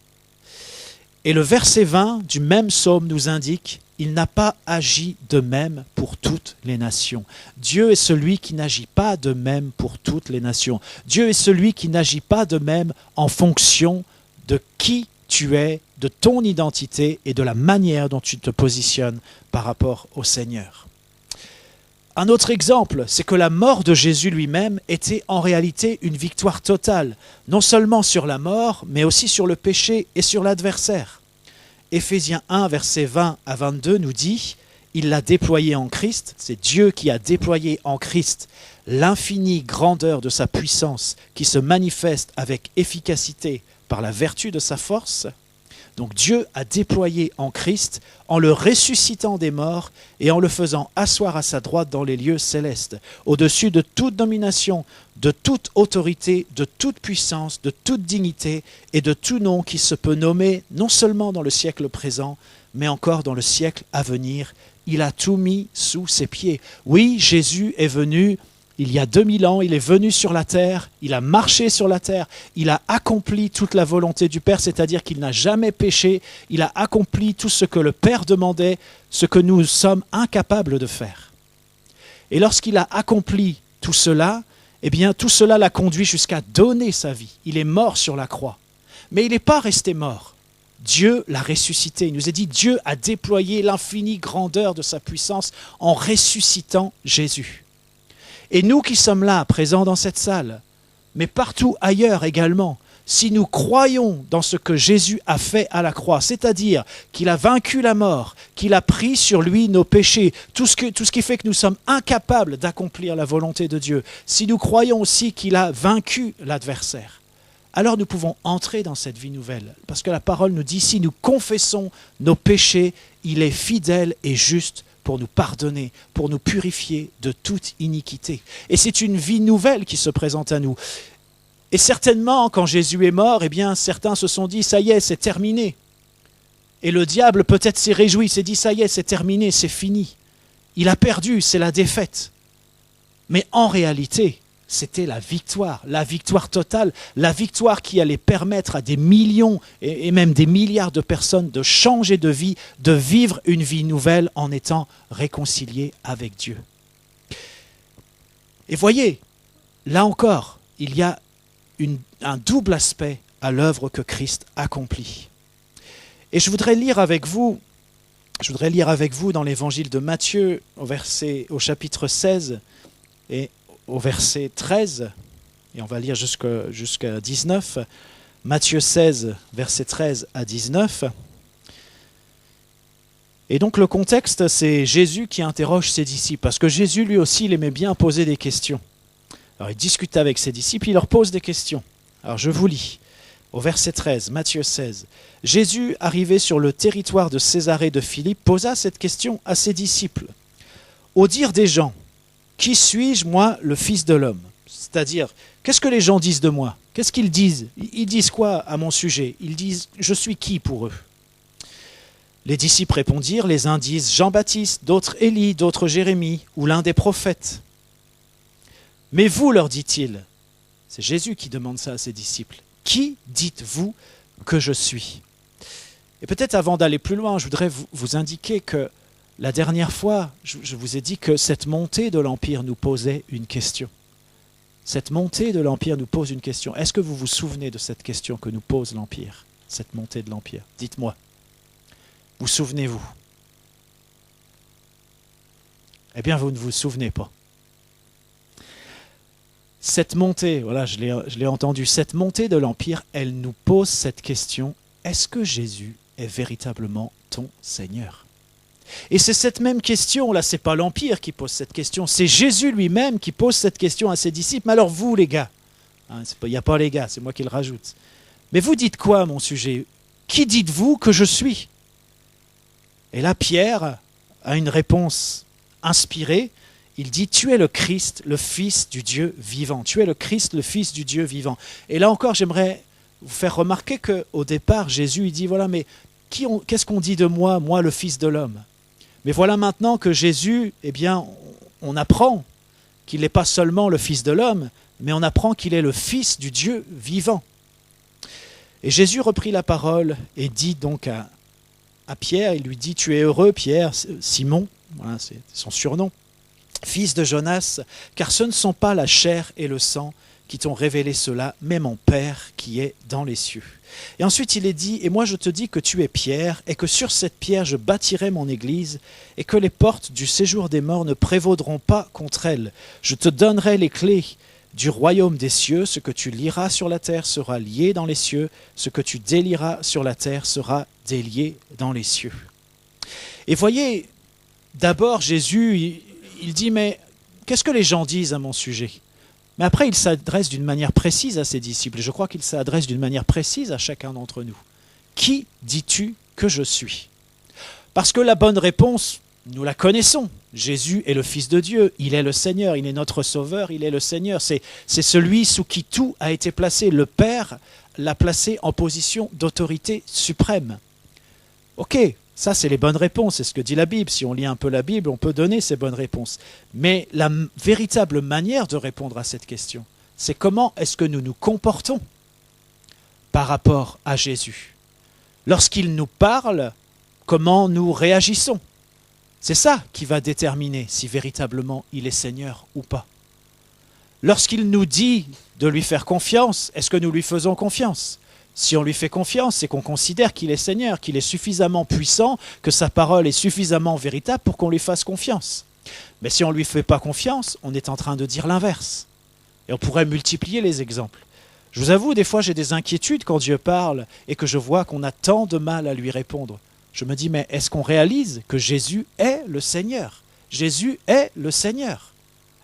Et le verset 20 du même psaume nous indique « Il n'a pas agi de même pour toutes les nations. » Dieu est celui qui n'agit pas de même pour toutes les nations. Dieu est celui qui n'agit pas de même en fonction de qui tu es, de ton identité et de la manière dont tu te positionnes par rapport au Seigneur. Un autre exemple, c'est que la mort de Jésus lui-même était en réalité une victoire totale, non seulement sur la mort, mais aussi sur le péché et sur l'adversaire. Éphésiens 1, versets 20 à 22 nous dit « Il l'a déployé en Christ », c'est Dieu qui a déployé en Christ l'infinie grandeur de sa puissance qui se manifeste avec efficacité par la vertu de sa force. Donc Dieu a déployé en Christ en le ressuscitant des morts et en le faisant asseoir à sa droite dans les lieux célestes, au-dessus de toute domination, de toute autorité, de toute puissance, de toute dignité et de tout nom qui se peut nommer non seulement dans le siècle présent, mais encore dans le siècle à venir. Il a tout mis sous ses pieds. Oui, Jésus est venu il y a 2000 ans, il est venu sur la terre, il a marché sur la terre, il a accompli toute la volonté du Père, c'est-à-dire qu'il n'a jamais péché, il a accompli tout ce que le Père demandait, ce que nous sommes incapables de faire. Et lorsqu'il a accompli tout cela, eh bien tout cela l'a conduit jusqu'à donner sa vie. Il est mort sur la croix. Mais il n'est pas resté mort. Dieu l'a ressuscité. Il nous a dit Dieu a déployé l'infinie grandeur de sa puissance en ressuscitant Jésus. Et nous qui sommes là, présents dans cette salle, mais partout ailleurs également, si nous croyons dans ce que Jésus a fait à la croix, c'est-à-dire qu'il a vaincu la mort, qu'il a pris sur lui nos péchés, tout ce qui fait que nous sommes incapables d'accomplir la volonté de Dieu, si nous croyons aussi qu'il a vaincu l'adversaire, alors nous pouvons entrer dans cette vie nouvelle. Parce que la parole nous dit, si nous confessons nos péchés, il est fidèle et juste pour nous pardonner, pour nous purifier de toute iniquité. Et c'est une vie nouvelle qui se présente à nous. Et certainement, quand Jésus est mort, eh bien, certains se sont dit, ça y est, c'est terminé. Et le diable peut-être s'est réjoui, s'est dit, ça y est, c'est terminé, c'est fini. Il a perdu, c'est la défaite. Mais en réalité, c'était la victoire totale, la victoire qui allait permettre à des millions et même des milliards de personnes de changer de vie, de vivre une vie nouvelle en étant réconciliés avec Dieu. Et voyez, là encore, il y a un double aspect à l'œuvre que Christ accomplit. Et je voudrais lire avec vous dans l'évangile de Matthieu, au chapitre 16, et au verset 13, et on va lire jusqu'à 19, Matthieu 16, verset 13 à 19. Et donc le contexte, c'est Jésus qui interroge ses disciples, parce que Jésus lui aussi, il aimait bien poser des questions. Alors il discute avec ses disciples, il leur pose des questions. Alors je vous lis, au verset 13, Matthieu 16. Jésus, arrivé sur le territoire de Césarée de Philippe, posa cette question à ses disciples. Au dire des gens, qui suis-je, moi, le Fils de l'homme ? C'est-à-dire, qu'est-ce que les gens disent de moi ? Qu'est-ce qu'ils disent ? Ils disent quoi à mon sujet ? Ils disent, je suis qui pour eux ? Les disciples répondirent, les uns disent Jean-Baptiste, d'autres Élie, d'autres Jérémie, ou l'un des prophètes. Mais vous, leur dit-il, c'est Jésus qui demande ça à ses disciples, qui dites-vous que je suis ? Et peut-être avant d'aller plus loin, je voudrais vous indiquer que la dernière fois, je vous ai dit que cette montée de l'Empire nous posait une question. Cette montée de l'Empire nous pose une question. Est-ce que vous vous souvenez de cette question que nous pose l'Empire, cette montée de l'Empire ? Dites-moi. Vous souvenez-vous ? Eh bien, vous ne vous souvenez pas. Cette montée, voilà, je l'ai entendu, cette montée de l'Empire, elle nous pose cette question, est-ce que Jésus est véritablement ton Seigneur ? Et c'est cette même question, là, c'est pas l'Empire qui pose cette question, c'est Jésus lui-même qui pose cette question à ses disciples. Mais alors vous, les gars, il n'y a pas les gars, c'est moi qui le rajoute. Mais vous dites quoi à mon sujet ? Qui dites-vous que je suis ? Et là, Pierre a une réponse inspirée. Il dit, tu es le Christ, le Fils du Dieu vivant. Tu es le Christ, le Fils du Dieu vivant. Et là encore, j'aimerais vous faire remarquer qu'au départ, Jésus, il dit, voilà, mais qu'est-ce qu'on dit de moi, le Fils de l'homme ? Mais voilà maintenant que Jésus, eh bien, on apprend qu'il n'est pas seulement le Fils de l'homme, mais on apprend qu'il est le Fils du Dieu vivant. Et Jésus reprit la parole et dit donc à Pierre, il lui dit, tu es heureux, Pierre, Simon, voilà, c'est son surnom, fils de Jonas, car ce ne sont pas la chair et le sang qui t'ont révélé cela, mais mon Père qui est dans les cieux. Et ensuite il est dit, et moi je te dis que tu es Pierre, et que sur cette pierre je bâtirai mon église, et que les portes du séjour des morts ne prévaudront pas contre elle. Je te donnerai les clés du royaume des cieux, ce que tu lieras sur la terre sera lié dans les cieux, ce que tu délieras sur la terre sera délié dans les cieux. Et voyez, d'abord Jésus, il dit, mais qu'est-ce que les gens disent à mon sujet ? Mais après, il s'adresse d'une manière précise à ses disciples. Je crois qu'il s'adresse d'une manière précise à chacun d'entre nous. Qui dis-tu que je suis ? Parce que la bonne réponse, nous la connaissons. Jésus est le Fils de Dieu, il est le Seigneur, il est notre Sauveur, il est le Seigneur. C'est celui sous qui tout a été placé. Le Père l'a placé en position d'autorité suprême. Ok, ça c'est les bonnes réponses, c'est ce que dit la Bible. Si on lit un peu la Bible, on peut donner ces bonnes réponses. Mais la véritable manière de répondre à cette question, c'est comment est-ce que nous nous comportons par rapport à Jésus. Lorsqu'il nous parle, comment nous réagissons. C'est ça qui va déterminer si véritablement il est Seigneur ou pas. Lorsqu'il nous dit de lui faire confiance, est-ce que nous lui faisons confiance ? Si on lui fait confiance, c'est qu'on considère qu'il est Seigneur, qu'il est suffisamment puissant, que sa parole est suffisamment véritable pour qu'on lui fasse confiance. Mais si on ne lui fait pas confiance, on est en train de dire l'inverse. Et on pourrait multiplier les exemples. Je vous avoue, des fois j'ai des inquiétudes quand Dieu parle et que je vois qu'on a tant de mal à lui répondre. Je me dis, mais est-ce qu'on réalise que Jésus est le Seigneur ? Jésus est le Seigneur.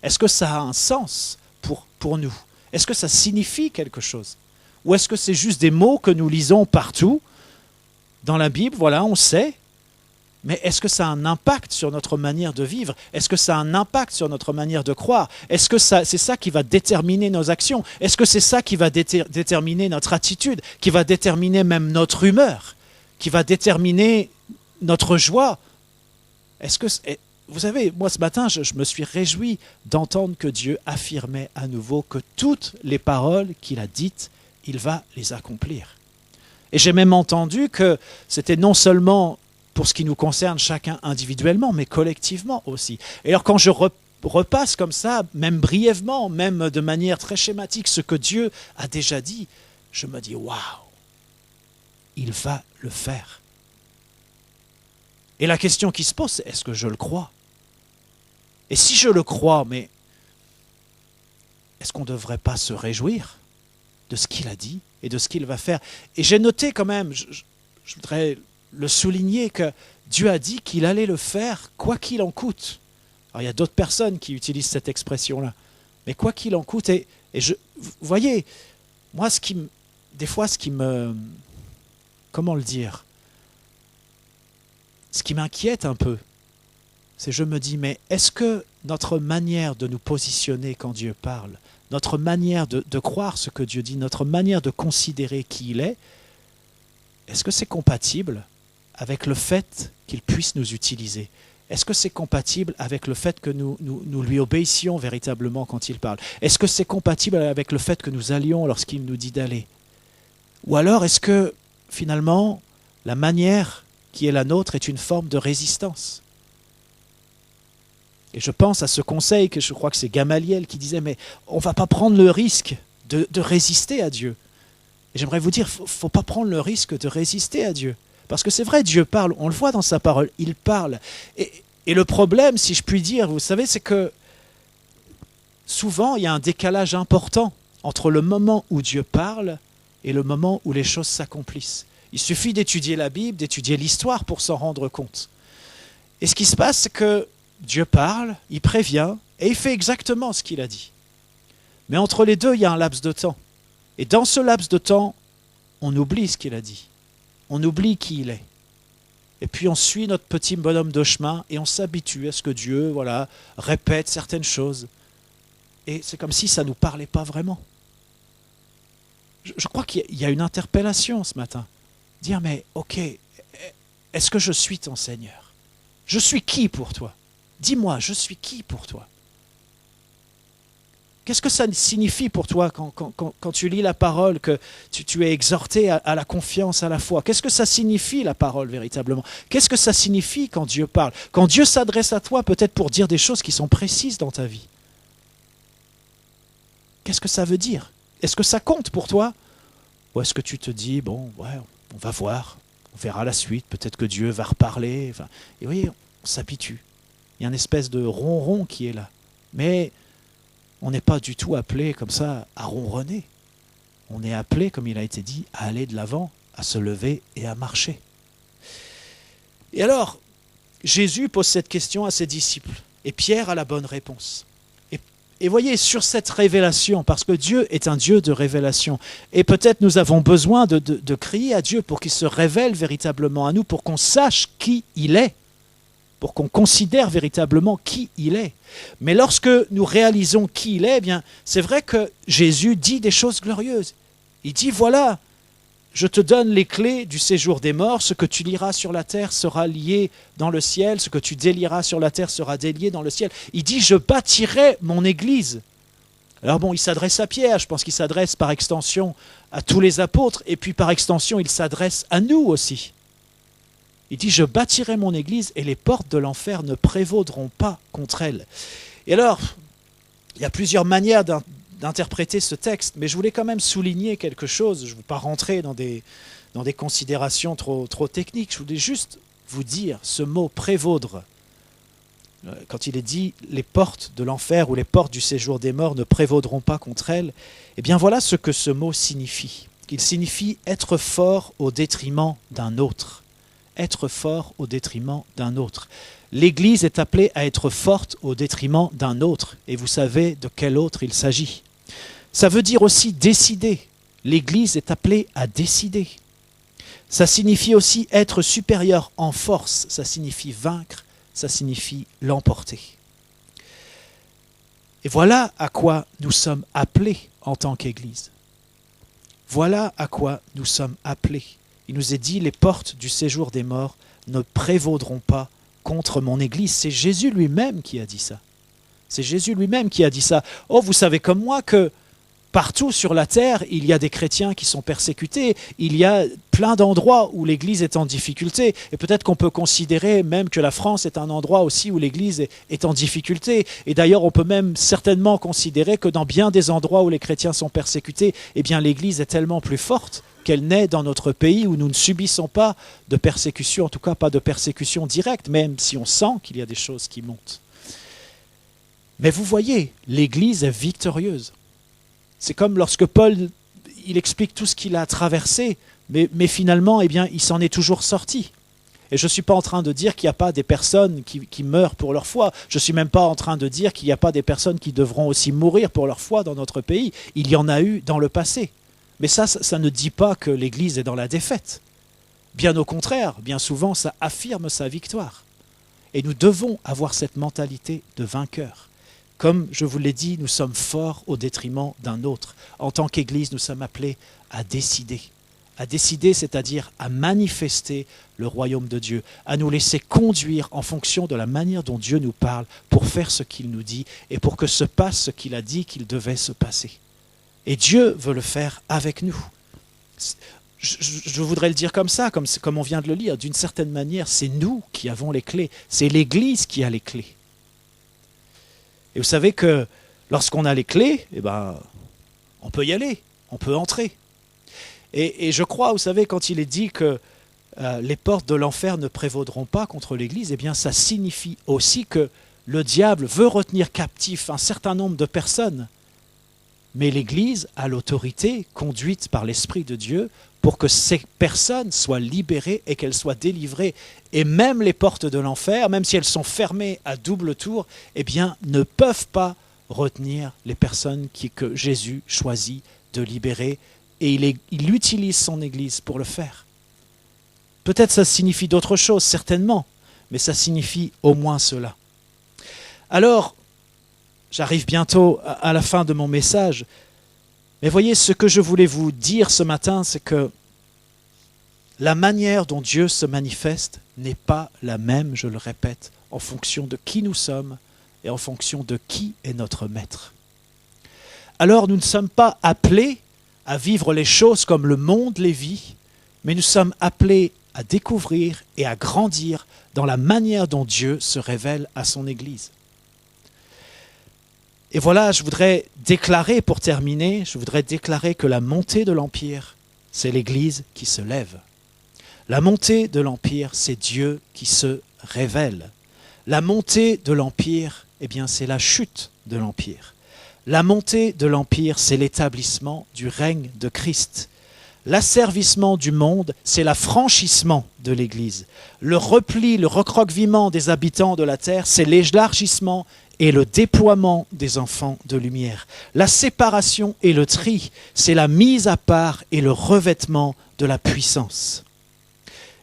Est-ce que ça a un sens pour nous ? Est-ce que ça signifie quelque chose ? Ou est-ce que c'est juste des mots que nous lisons partout dans la Bible ? Voilà, on sait. Mais est-ce que ça a un impact sur notre manière de vivre ? Est-ce que ça a un impact sur notre manière de croire ? Est-ce que c'est ça qui va déterminer nos actions ? Est-ce que c'est ça qui va déterminer notre attitude ? Qui va déterminer même notre humeur ? Qui va déterminer notre joie ? Est-ce que vous savez, moi ce matin, je me suis réjoui d'entendre que Dieu affirmait à nouveau que toutes les paroles qu'il a dites, il va les accomplir. Et j'ai même entendu que c'était non seulement pour ce qui nous concerne chacun individuellement, mais collectivement aussi. Et alors quand je repasse comme ça, même brièvement, même de manière très schématique, ce que Dieu a déjà dit, je me dis, waouh, il va le faire. Et la question qui se pose, c'est est-ce que je le crois ? Et si je le crois, mais est-ce qu'on ne devrait pas se réjouir de ce qu'il a dit et de ce qu'il va faire? Et j'ai noté quand même, je voudrais le souligner, que Dieu a dit qu'il allait le faire quoi qu'il en coûte. Alors il y a d'autres personnes qui utilisent cette expression-là, mais quoi qu'il en coûte. Et vous voyez, moi, des fois, comment le dire, ce qui m'inquiète un peu, c'est je me dis, mais est-ce que notre manière de nous positionner quand Dieu parle, notre manière de croire ce que Dieu dit, notre manière de considérer qui il est-ce que c'est compatible avec le fait qu'il puisse nous utiliser? Est-ce que c'est compatible avec le fait que nous lui obéissions véritablement quand il parle? Est-ce que c'est compatible avec le fait que nous allions lorsqu'il nous dit d'aller? Ou alors est-ce que finalement la manière qui est la nôtre est une forme de résistance? Et je pense à ce conseil que je crois que c'est Gamaliel qui disait, mais on ne va pas prendre le risque de résister à Dieu. Et j'aimerais vous dire, il ne faut pas prendre le risque de résister à Dieu. Parce que c'est vrai, Dieu parle, on le voit dans sa parole, il parle. Et le problème, si je puis dire, vous savez, c'est que souvent, il y a un décalage important entre le moment où Dieu parle et le moment où les choses s'accomplissent. Il suffit d'étudier la Bible, d'étudier l'histoire pour s'en rendre compte. Et ce qui se passe, c'est que Dieu parle, il prévient, et il fait exactement ce qu'il a dit. Mais entre les deux, il y a un laps de temps. Et dans ce laps de temps, on oublie ce qu'il a dit. On oublie qui il est. Et puis on suit notre petit bonhomme de chemin et on s'habitue à ce que Dieu, répète certaines choses. Et c'est comme si ça ne nous parlait pas vraiment. Je crois qu'il y a une interpellation ce matin. Dire, mais ok, est-ce que je suis ton Seigneur? Je suis qui pour toi? Dis-moi, je suis qui pour toi? Qu'est-ce que ça signifie pour toi quand tu lis la parole, que tu es exhorté à la confiance, à la foi? Qu'est-ce que ça signifie la parole véritablement? Qu'est-ce que ça signifie quand Dieu parle? Quand Dieu s'adresse à toi peut-être pour dire des choses qui sont précises dans ta vie. Qu'est-ce que ça veut dire? Est-ce que ça compte pour toi? Ou est-ce que tu te dis, bon, ouais, on va voir, on verra la suite, peut-être que Dieu va reparler. Et oui, on s'habitue. Il y a une espèce de ronron qui est là. Mais on n'est pas du tout appelé comme ça à ronronner. On est appelé, comme il a été dit, à aller de l'avant, à se lever et à marcher. Et alors, Jésus pose cette question à ses disciples, et Pierre a la bonne réponse. Et voyez, sur cette révélation, parce que Dieu est un Dieu de révélation, et peut-être nous avons besoin de crier à Dieu pour qu'il se révèle véritablement à nous, pour qu'on sache qui il est, pour qu'on considère véritablement qui il est. Mais lorsque nous réalisons qui il est, eh bien, c'est vrai que Jésus dit des choses glorieuses. Il dit, voilà, je te donne les clés du séjour des morts, ce que tu lieras sur la terre sera lié dans le ciel, ce que tu délieras sur la terre sera délié dans le ciel. Il dit, je bâtirai mon église. Alors bon, il s'adresse à Pierre, je pense qu'il s'adresse par extension à tous les apôtres, et puis par extension, il s'adresse à nous aussi. Il dit, je bâtirai mon église et les portes de l'enfer ne prévaudront pas contre elle. Et alors, il y a plusieurs manières d'interpréter ce texte, mais je voulais quand même souligner quelque chose. Je ne veux pas rentrer dans des considérations trop techniques. Je voulais juste vous dire ce mot prévaudre. Quand il est dit les portes de l'enfer ou les portes du séjour des morts ne prévaudront pas contre elle, eh bien voilà ce que ce mot signifie. Il signifie être fort au détriment d'un autre. Être fort au détriment d'un autre. L'Église est appelée à être forte au détriment d'un autre. Et vous savez de quel autre il s'agit. Ça veut dire aussi décider. L'Église est appelée à décider. Ça signifie aussi être supérieur en force. Ça signifie vaincre. Ça signifie l'emporter. Et voilà à quoi nous sommes appelés en tant qu'Église. Voilà à quoi nous sommes appelés. Il nous est dit, les portes du séjour des morts ne prévaudront pas contre mon Église. C'est Jésus lui-même qui a dit ça. C'est Jésus lui-même qui a dit ça. Oh, vous savez comme moi que partout sur la terre, il y a des chrétiens qui sont persécutés. Il y a plein d'endroits où l'Église est en difficulté. Et peut-être qu'on peut considérer même que la France est un endroit aussi où l'Église est en difficulté. Et d'ailleurs, on peut même certainement considérer que dans bien des endroits où les chrétiens sont persécutés, eh bien l'Église est tellement plus forte qu'elle naît dans notre pays où nous ne subissons pas de persécution, en tout cas pas de persécution directe, même si on sent qu'il y a des choses qui montent. Mais vous voyez, l'Église est victorieuse. C'est comme lorsque Paul, il explique tout ce qu'il a traversé, mais finalement, eh bien, il s'en est toujours sorti. Et je ne suis pas en train de dire qu'il n'y a pas des personnes qui meurent pour leur foi. Je ne suis même pas en train de dire qu'il n'y a pas des personnes qui devront aussi mourir pour leur foi dans notre pays. Il y en a eu dans le passé. Mais ça ne dit pas que l'Église est dans la défaite. Bien au contraire, bien souvent, ça affirme sa victoire. Et nous devons avoir cette mentalité de vainqueur. Comme je vous l'ai dit, nous sommes forts au détriment d'un autre. En tant qu'Église, nous sommes appelés à décider. À décider, c'est-à-dire à manifester le royaume de Dieu, à nous laisser conduire en fonction de la manière dont Dieu nous parle pour faire ce qu'il nous dit et pour que se passe ce qu'il a dit qu'il devait se passer. Et Dieu veut le faire avec nous. Je voudrais le dire comme ça, comme on vient de le lire. D'une certaine manière, c'est nous qui avons les clés. C'est l'Église qui a les clés. Et vous savez que lorsqu'on a les clés, eh ben, on peut y aller, on peut entrer. Et je crois, vous savez, quand il est dit que les portes de l'enfer ne prévaudront pas contre l'Église, eh bien, ça signifie aussi que le diable veut retenir captif un certain nombre de personnes. Mais l'Église a l'autorité conduite par l'Esprit de Dieu pour que ces personnes soient libérées et qu'elles soient délivrées. Et même les portes de l'enfer, même si elles sont fermées à double tour, eh bien, ne peuvent pas retenir les personnes que Jésus choisit de libérer. Et il utilise son Église pour le faire. Peut-être ça signifie d'autres choses, certainement, mais ça signifie au moins cela. Alors, j'arrive bientôt à la fin de mon message, mais voyez, ce que je voulais vous dire ce matin, c'est que la manière dont Dieu se manifeste n'est pas la même, je le répète, en fonction de qui nous sommes et en fonction de qui est notre maître. Alors, nous ne sommes pas appelés à vivre les choses comme le monde les vit, mais nous sommes appelés à découvrir et à grandir dans la manière dont Dieu se révèle à son Église. Et voilà, je voudrais déclarer, pour terminer, que la montée de l'Empire, c'est l'Église qui se lève. La montée de l'Empire, c'est Dieu qui se révèle. La montée de l'Empire, eh bien, c'est la chute de l'Empire. La montée de l'Empire, c'est l'établissement du règne de Christ. L'asservissement du monde, c'est l'affranchissement de l'Église. Le repli, le recroquevillement des habitants de la terre, c'est l'élargissement et le déploiement des enfants de lumière. La séparation et le tri, c'est la mise à part et le revêtement de la puissance.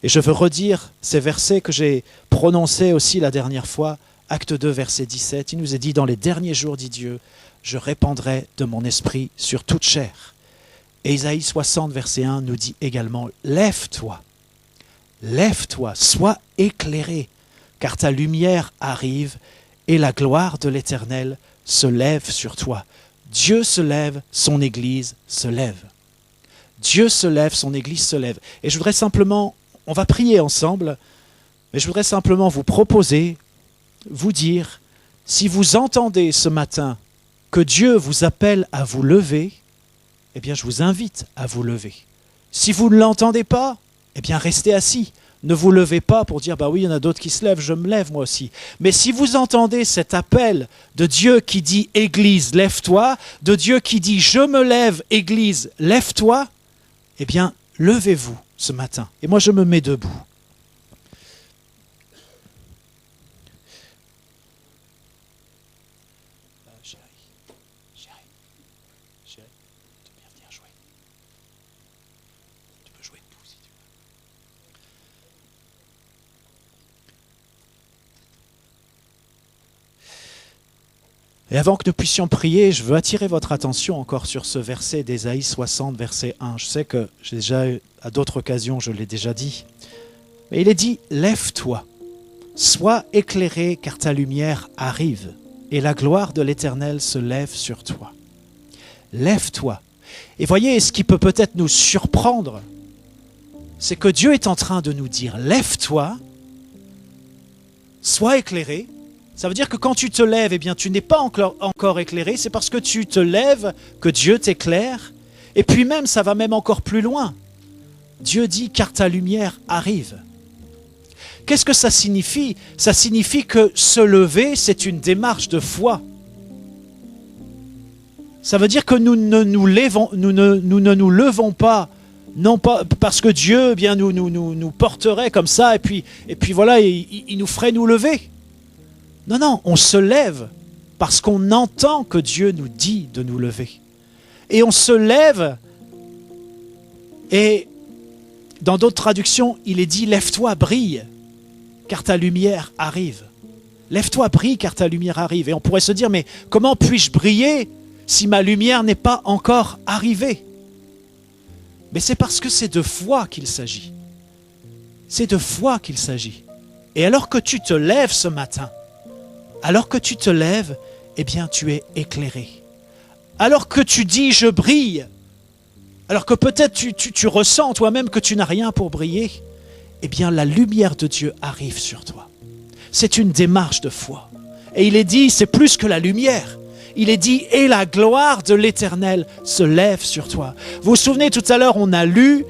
Et je veux redire ces versets que j'ai prononcés aussi la dernière fois, Acte 2, verset 17. Il nous est dit, dans les derniers jours, dit Dieu, je répandrai de mon esprit sur toute chair. Et Isaïe 60, verset 1 nous dit également, lève-toi, sois éclairé, car ta lumière arrive et la gloire de l'Éternel se lève sur toi. Dieu se lève, son Église se lève. Dieu se lève, son Église se lève. Et je voudrais simplement, on va prier ensemble, mais je voudrais simplement vous proposer, vous dire, si vous entendez ce matin que Dieu vous appelle à vous lever, eh bien je vous invite à vous lever. Si vous ne l'entendez pas, eh bien restez assis. Ne vous levez pas pour dire, bah oui, il y en a d'autres qui se lèvent, je me lève moi aussi. Mais si vous entendez cet appel de Dieu qui dit, Église, lève-toi, de Dieu qui dit, je me lève, Église, lève-toi, eh bien, levez-vous ce matin. Et moi, je me mets debout. Et avant que nous puissions prier, je veux attirer votre attention encore sur ce verset d'Ésaïe 60, verset 1. Je sais que à d'autres occasions, je l'ai déjà dit. Mais il est dit, lève-toi, sois éclairé, car ta lumière arrive, et la gloire de l'Éternel se lève sur toi. Lève-toi. Et voyez, ce qui peut peut-être nous surprendre, c'est que Dieu est en train de nous dire, lève-toi, sois éclairé. Ça veut dire que quand tu te lèves, eh bien, tu n'es pas encore éclairé. C'est parce que tu te lèves que Dieu t'éclaire. Et puis même, ça va même encore plus loin. Dieu dit, car ta lumière arrive. Qu'est-ce que ça signifie? Ça signifie que se lever, c'est une démarche de foi. Ça veut dire que nous ne nous levons pas, non pas parce que Dieu nous porterait comme ça, et puis voilà, il nous ferait nous lever. Non, non, on se lève parce qu'on entend que Dieu nous dit de nous lever. Et on se lève, et dans d'autres traductions, il est dit « Lève-toi, brille, car ta lumière arrive ». Lève-toi, brille, car ta lumière arrive. Et on pourrait se dire, mais comment puis-je briller si ma lumière n'est pas encore arrivée? Mais c'est parce que c'est de foi qu'il s'agit. C'est de foi qu'il s'agit. Et alors que tu te lèves ce matin, eh bien tu es éclairé. Alors que tu dis « je brille », alors que peut-être tu ressens toi-même que tu n'as rien pour briller, eh bien la lumière de Dieu arrive sur toi. C'est une démarche de foi. Et il est dit, c'est plus que la lumière. Il est dit, et la gloire de l'Éternel se lève sur toi. Vous vous souvenez, tout à l'heure, on a lu,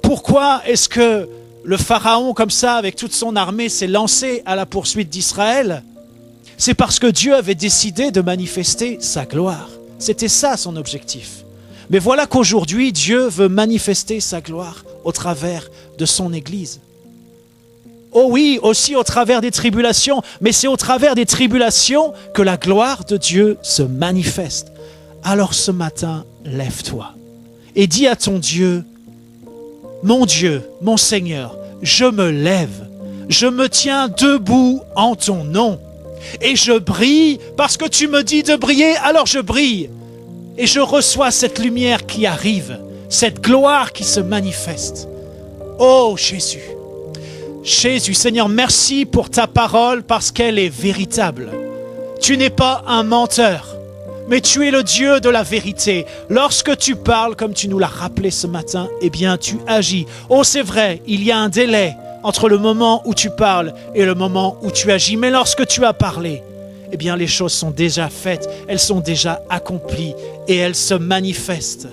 pourquoi est-ce que le Pharaon, comme ça, avec toute son armée, s'est lancé à la poursuite d'Israël? C'est parce que Dieu avait décidé de manifester sa gloire. C'était ça son objectif. Mais voilà qu'aujourd'hui, Dieu veut manifester sa gloire au travers de son Église. Oh oui, aussi au travers des tribulations, mais c'est au travers des tribulations que la gloire de Dieu se manifeste. Alors ce matin, lève-toi et dis à ton Dieu, mon Seigneur, je me lève, je me tiens debout en ton nom et je brille parce que tu me dis de briller, alors je brille et je reçois cette lumière qui arrive, cette gloire qui se manifeste. Oh Jésus! Jésus, Seigneur, merci pour ta parole parce qu'elle est véritable. Tu n'es pas un menteur, mais tu es le Dieu de la vérité. Lorsque tu parles, comme tu nous l'as rappelé ce matin, eh bien tu agis. Oh, c'est vrai, il y a un délai entre le moment où tu parles et le moment où tu agis. Mais lorsque tu as parlé, eh bien les choses sont déjà faites, elles sont déjà accomplies et elles se manifestent.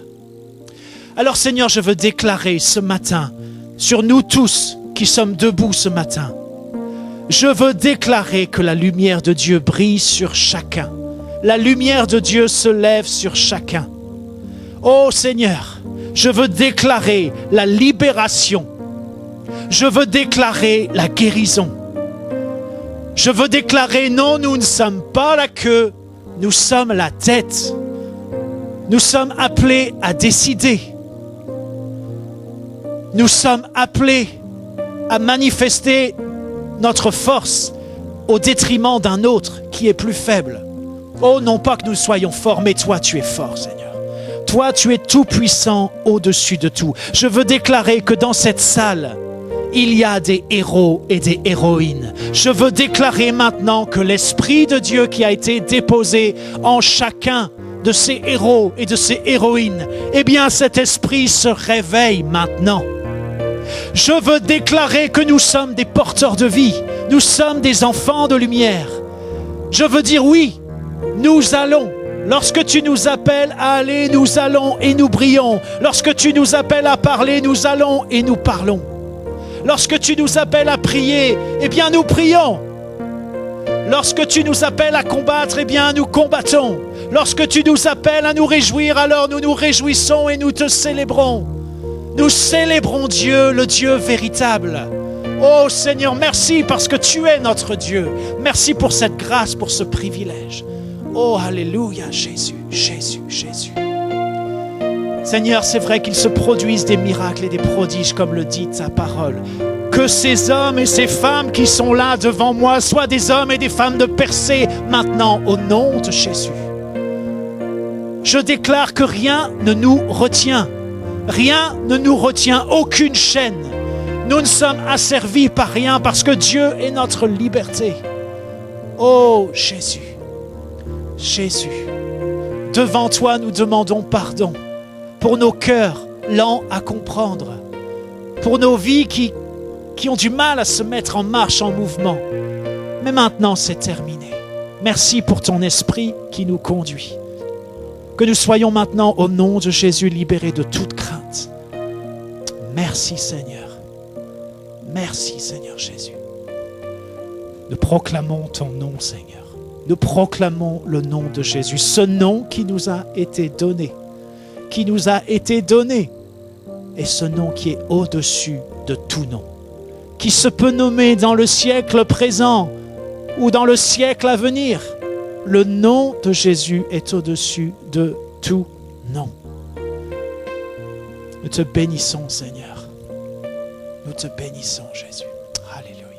Alors Seigneur, je veux déclarer ce matin sur nous tous qui sommes debout ce matin, je veux déclarer que la lumière de Dieu brille sur chacun. La lumière de Dieu se lève sur chacun. Oh Seigneur, je veux déclarer la libération. Je veux déclarer la guérison. Je veux déclarer non, nous ne sommes pas la queue, nous sommes la tête. Nous sommes appelés à décider. Nous sommes appelés à manifester notre force au détriment d'un autre qui est plus faible. Oh, non pas que nous soyons forts, mais toi, tu es fort, Seigneur. Toi, tu es tout puissant au-dessus de tout. Je veux déclarer que dans cette salle, il y a des héros et des héroïnes. Je veux déclarer maintenant que l'Esprit de Dieu qui a été déposé en chacun de ces héros et de ces héroïnes, eh bien cet esprit se réveille maintenant. Je veux déclarer que nous sommes des porteurs de vie. Nous sommes des enfants de lumière. Je veux dire oui, nous allons. Lorsque tu nous appelles à aller, nous allons et nous brillons. Lorsque tu nous appelles à parler, nous allons et nous parlons. Lorsque tu nous appelles à prier, eh bien nous prions. Lorsque tu nous appelles à combattre, eh bien nous combattons. Lorsque tu nous appelles à nous réjouir, alors nous nous réjouissons et nous te célébrons. Nous célébrons Dieu, le Dieu véritable. Oh Seigneur, merci parce que tu es notre Dieu. Merci pour cette grâce, pour ce privilège. Oh, alléluia, Jésus, Jésus, Jésus. Seigneur, c'est vrai qu'il se produisent des miracles et des prodiges, comme le dit ta parole. Que ces hommes et ces femmes qui sont là devant moi soient des hommes et des femmes de percée maintenant, au nom de Jésus. Je déclare que rien ne nous retient. Rien ne nous retient, aucune chaîne. Nous ne sommes asservis par rien parce que Dieu est notre liberté. Oh Jésus, Jésus, devant toi nous demandons pardon pour nos cœurs lents à comprendre, pour nos vies qui ont du mal à se mettre en marche, en mouvement. Mais maintenant c'est terminé. Merci pour ton esprit qui nous conduit. Que nous soyons maintenant, au nom de Jésus, libérés de toute crainte. Merci Seigneur. Merci Seigneur Jésus. Nous proclamons ton nom Seigneur. nous proclamons le nom de Jésus, ce nom qui nous a été donné, et ce nom qui est au-dessus de tout nom, qui se peut nommer dans le siècle présent ou dans le siècle à venir. Le nom de Jésus est au-dessus de tout nom. Nous te bénissons, Seigneur. Nous te bénissons, Jésus. Alléluia.